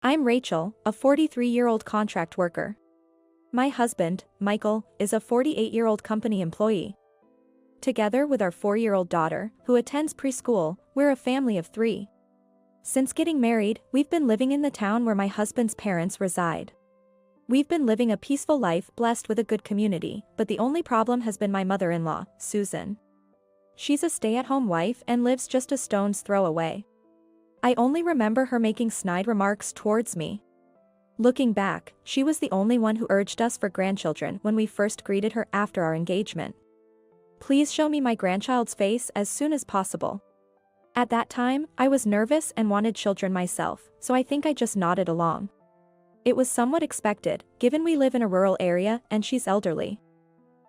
I'm Rachel, a 43-year-old contract worker. My husband, Michael, is a 48-year-old company employee. Together with our 4-year-old daughter, who attends preschool, we're a family of 3. Since getting married, we've been living in the town where my husband's parents reside. We've been living a peaceful life blessed with a good community, but the only problem has been my mother-in-law, Susan. She's a stay-at-home wife and lives just a stone's throw away. I only remember her making snide remarks towards me. Looking back, she was the only one who urged us for grandchildren when we first greeted her after our engagement. Please show me my grandchild's face as soon as possible. At that time, I was nervous and wanted children myself, so I think I just nodded along. It was somewhat expected, given we live in a rural area and she's elderly.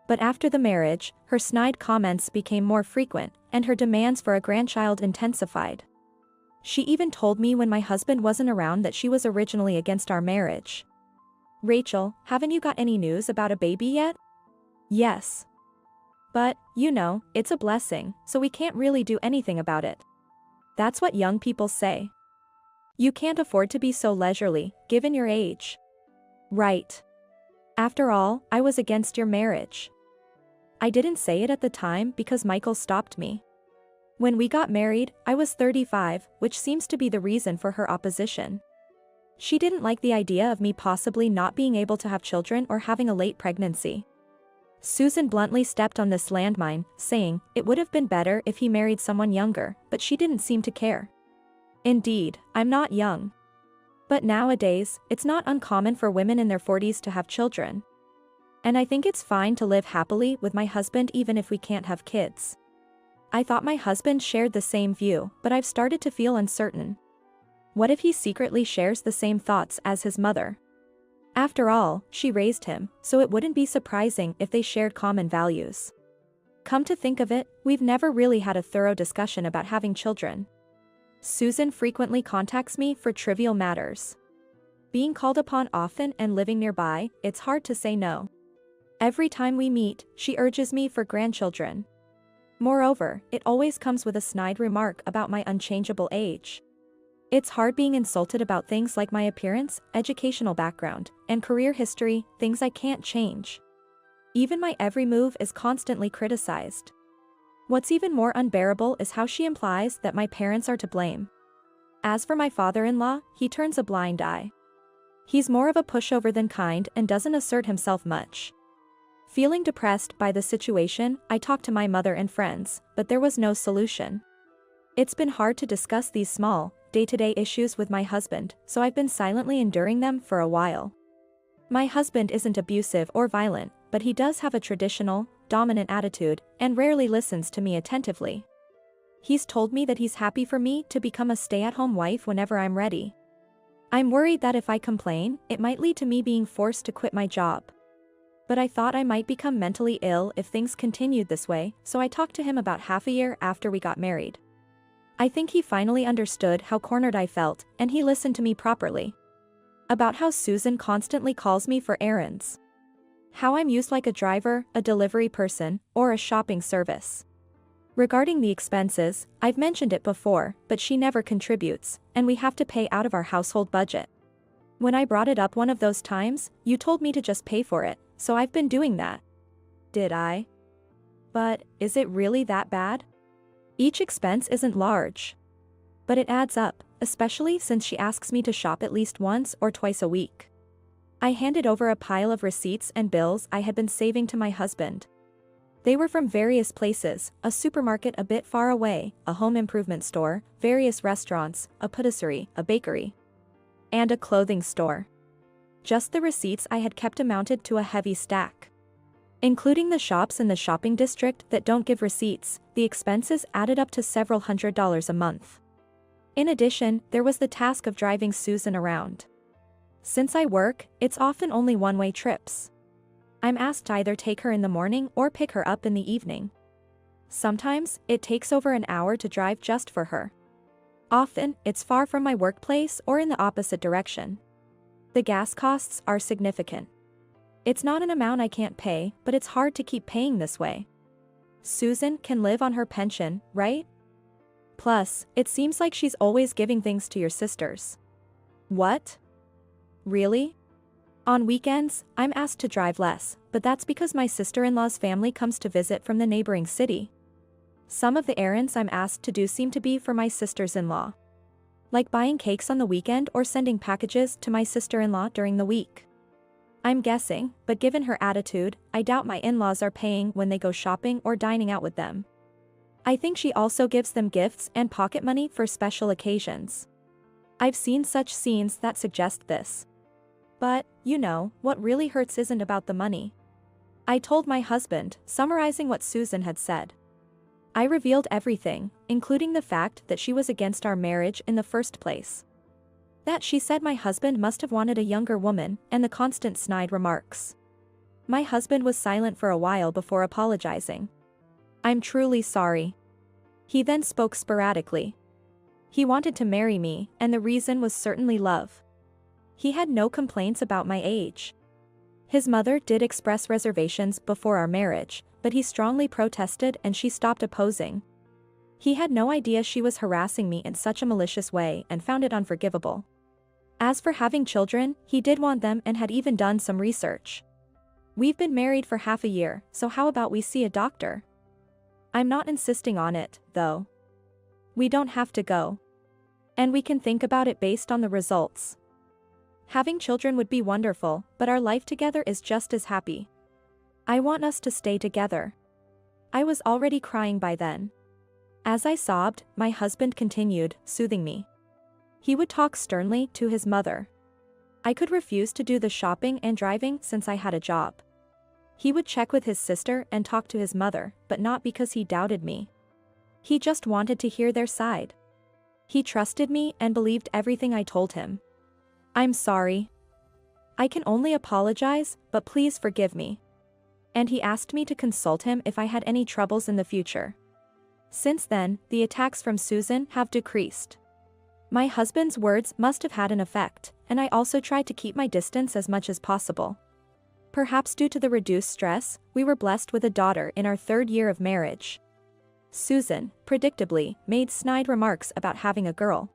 But after the marriage, her snide comments became more frequent, and her demands for a grandchild intensified. She even told me when my husband wasn't around that she was originally against our marriage. Rachel, haven't you got any news about a baby yet? Yes. But, you know, it's a blessing, so we can't really do anything about it. That's what young people say. You can't afford to be so leisurely, given your age. Right. After all, I was against your marriage. I didn't say it at the time because Michael stopped me. When we got married, I was 35, which seems to be the reason for her opposition. She didn't like the idea of me possibly not being able to have children or having a late pregnancy. Susan bluntly stepped on this landmine, saying it would have been better if he married someone younger, but she didn't seem to care. Indeed, I'm not young. But nowadays, it's not uncommon for women in their 40s to have children. And I think it's fine to live happily with my husband even if we can't have kids. I thought my husband shared the same view, but I've started to feel uncertain. What if he secretly shares the same thoughts as his mother? After all, she raised him, so it wouldn't be surprising if they shared common values. Come to think of it, we've never really had a thorough discussion about having children. Susan frequently contacts me for trivial matters. Being called upon often and living nearby, it's hard to say no. Every time we meet, she urges me for grandchildren. Moreover, it always comes with a snide remark about my unchangeable age. It's hard being insulted about things like my appearance, educational background, and career history, things I can't change. Even my every move is constantly criticized. What's even more unbearable is how she implies that my parents are to blame. As for my father-in-law, he turns a blind eye. He's more of a pushover than kind and doesn't assert himself much. Feeling depressed by the situation, I talked to my mother and friends, but there was no solution. It's been hard to discuss these small, day-to-day issues with my husband, so I've been silently enduring them for a while. My husband isn't abusive or violent, but he does have a traditional, dominant attitude, and rarely listens to me attentively. He's told me that he's happy for me to become a stay-at-home wife whenever I'm ready. I'm worried that if I complain, it might lead to me being forced to quit my job. But I thought I might become mentally ill if things continued this way, so I talked to him about half a year after we got married. I think he finally understood how cornered I felt, and he listened to me properly. About how Susan constantly calls me for errands. How I'm used like a driver, a delivery person, or a shopping service. Regarding the expenses, I've mentioned it before, but she never contributes, and we have to pay out of our household budget. When I brought it up one of those times, you told me to just pay for it, so I've been doing that. Did I? But, is it really that bad? Each expense isn't large. But it adds up, especially since she asks me to shop at least once or twice a week. I handed over a pile of receipts and bills I had been saving to my husband. They were from various places, a supermarket a bit far away, a home improvement store, various restaurants, a patisserie, a bakery, and a clothing store. Just the receipts I had kept amounted to a heavy stack. Including the shops in the shopping district that don't give receipts, the expenses added up to several $100s a month. In addition, there was the task of driving Susan around. Since I work, it's often only one-way trips. I'm asked to either take her in the morning or pick her up in the evening. Sometimes, it takes over an hour to drive just for her. Often, it's far from my workplace or in the opposite direction. The gas costs are significant. It's not an amount I can't pay, but it's hard to keep paying this way. Susan can live on her pension, right? Plus, it seems like she's always giving things to your sisters. What? Really? On weekends, I'm asked to drive less, but that's because my sister-in-law's family comes to visit from the neighboring city. Some of the errands I'm asked to do seem to be for my sisters-in-law. Like buying cakes on the weekend or sending packages to my sister-in-law during the week. I'm guessing, but given her attitude, I doubt my in-laws are paying when they go shopping or dining out with them. I think she also gives them gifts and pocket money for special occasions. I've seen such scenes that suggest this. But, you know, what really hurts isn't about the money. I told my husband, summarizing what Susan had said. I revealed everything, including the fact that she was against our marriage in the first place. That she said my husband must have wanted a younger woman, and the constant snide remarks. My husband was silent for a while before apologizing. I'm truly sorry. He then spoke sporadically. He wanted to marry me, and the reason was certainly love. He had no complaints about my age. His mother did express reservations before our marriage, but he strongly protested and she stopped opposing. He had no idea she was harassing me in such a malicious way and found it unforgivable. As for having children, he did want them and had even done some research. We've been married for half a year, so how about we see a doctor? I'm not insisting on it, though. We don't have to go. And we can think about it based on the results. Having children would be wonderful, but our life together is just as happy. I want us to stay together. I was already crying by then. As I sobbed, my husband continued, soothing me. He would talk sternly to his mother. I could refuse to do the shopping and driving since I had a job. He would check with his sister and talk to his mother, but not because he doubted me. He just wanted to hear their side. He trusted me and believed everything I told him. I'm sorry. I can only apologize, but please forgive me. And he asked me to consult him if I had any troubles in the future. Since then, the attacks from Susan have decreased. My husband's words must have had an effect, and I also tried to keep my distance as much as possible. Perhaps due to the reduced stress, we were blessed with a daughter in our 3rd year of marriage. Susan, predictably, made snide remarks about having a girl.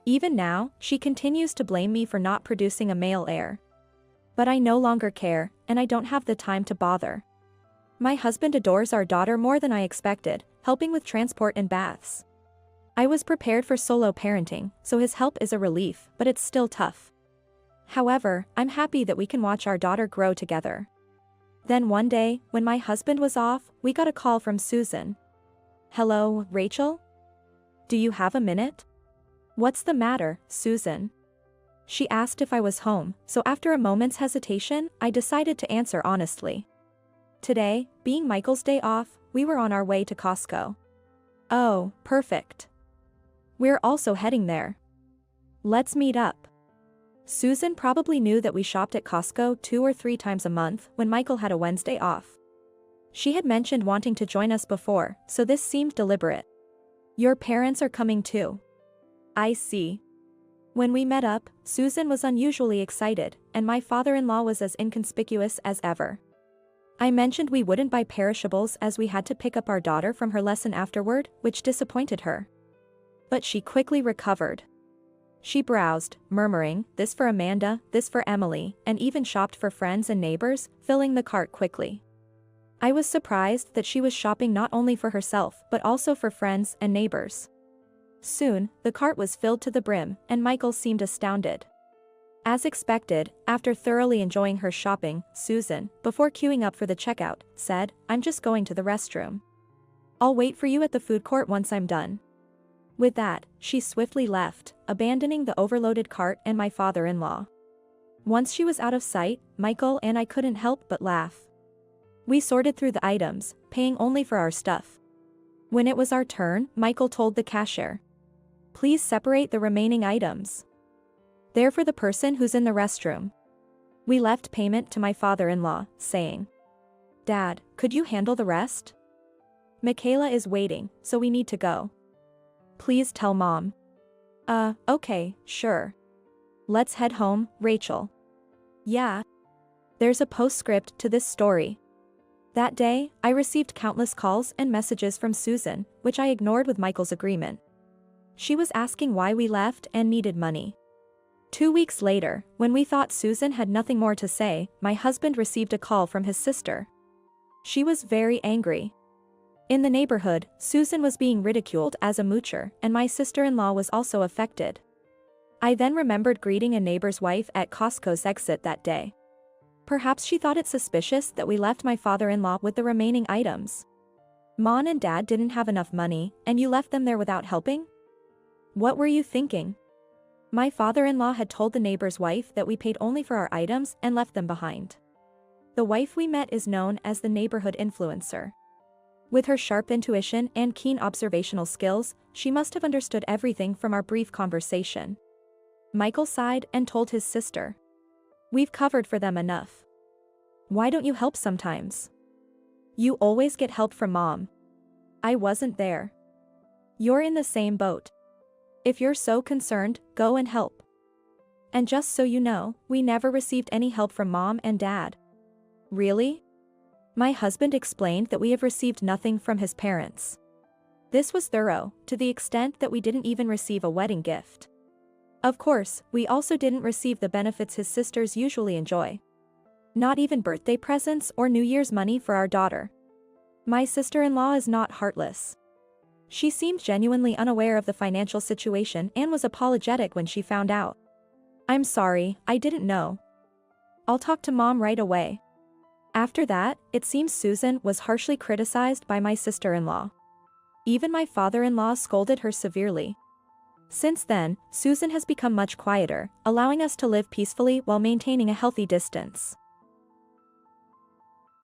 Even now, she continues to blame me for not producing a male heir. But I no longer care, and I don't have the time to bother. My husband adores our daughter more than I expected, helping with transport and baths. I was prepared for solo parenting, so his help is a relief, but it's still tough. However, I'm happy that we can watch our daughter grow together. Then one day, when my husband was off, we got a call from Susan. Hello, Rachel? Do you have a minute? What's the matter, Susan? She asked if I was home, so after a moment's hesitation, I decided to answer honestly. Today, being Michael's day off, we were on our way to Costco. Oh, perfect. We're also heading there. Let's meet up. Susan probably knew that we shopped at Costco 2 or 3 times a month when Michael had a Wednesday off. She had mentioned wanting to join us before, so this seemed deliberate. Your parents are coming too. I see. When we met up, Susan was unusually excited, and my father-in-law was as inconspicuous as ever. I mentioned we wouldn't buy perishables as we had to pick up our daughter from her lesson afterward, which disappointed her. But she quickly recovered. She browsed, murmuring, this for Amanda, this for Emily, and even shopped for friends and neighbors, filling the cart quickly. I was surprised that she was shopping not only for herself but also for friends and neighbors. Soon, the cart was filled to the brim, and Michael seemed astounded. As expected, after thoroughly enjoying her shopping, Susan, before queuing up for the checkout, said, I'm just going to the restroom. I'll wait for you at the food court once I'm done. With that, she swiftly left, abandoning the overloaded cart and my father-in-law. Once she was out of sight, Michael and I couldn't help but laugh. We sorted through the items, paying only for our stuff. When it was our turn, Michael told the cashier, please separate the remaining items. They're for the person who's in the restroom. We left payment to my father-in-law, saying, Dad, could you handle the rest? Michaela is waiting, so we need to go. Please tell Mom. Okay, sure. Let's head home, Rachel. Yeah. There's a postscript to this story. That day, I received countless calls and messages from Susan, which I ignored with Michael's agreement. She was asking why we left and needed money. 2 weeks later, when we thought Susan had nothing more to say, my husband received a call from his sister. She was very angry. In the neighborhood, Susan was being ridiculed as a moocher, and my sister-in-law was also affected. I then remembered greeting a neighbor's wife at Costco's exit that day. Perhaps she thought it suspicious that we left my father-in-law with the remaining items. Mom and Dad didn't have enough money, and you left them there without helping? What were you thinking? My father-in-law had told the neighbor's wife that we paid only for our items and left them behind. The wife we met is known as the neighborhood influencer. With her sharp intuition and keen observational skills, she must have understood everything from our brief conversation. Michael sighed and told his sister. We've covered for them enough. Why don't you help sometimes? You always get help from Mom. I wasn't there. You're in the same boat. If you're so concerned, go and help. And just so you know, we never received any help from Mom and Dad. Really? My husband explained that we have received nothing from his parents. This was thorough, to the extent that we didn't even receive a wedding gift. Of course, we also didn't receive the benefits his sisters usually enjoy. Not even birthday presents or New Year's money for our daughter. My sister-in-law is not heartless. She seemed genuinely unaware of the financial situation and was apologetic when she found out. I'm sorry, I didn't know. I'll talk to Mom right away. After that, it seems Susan was harshly criticized by my sister-in-law. Even my father-in-law scolded her severely. Since then, Susan has become much quieter, allowing us to live peacefully while maintaining a healthy distance.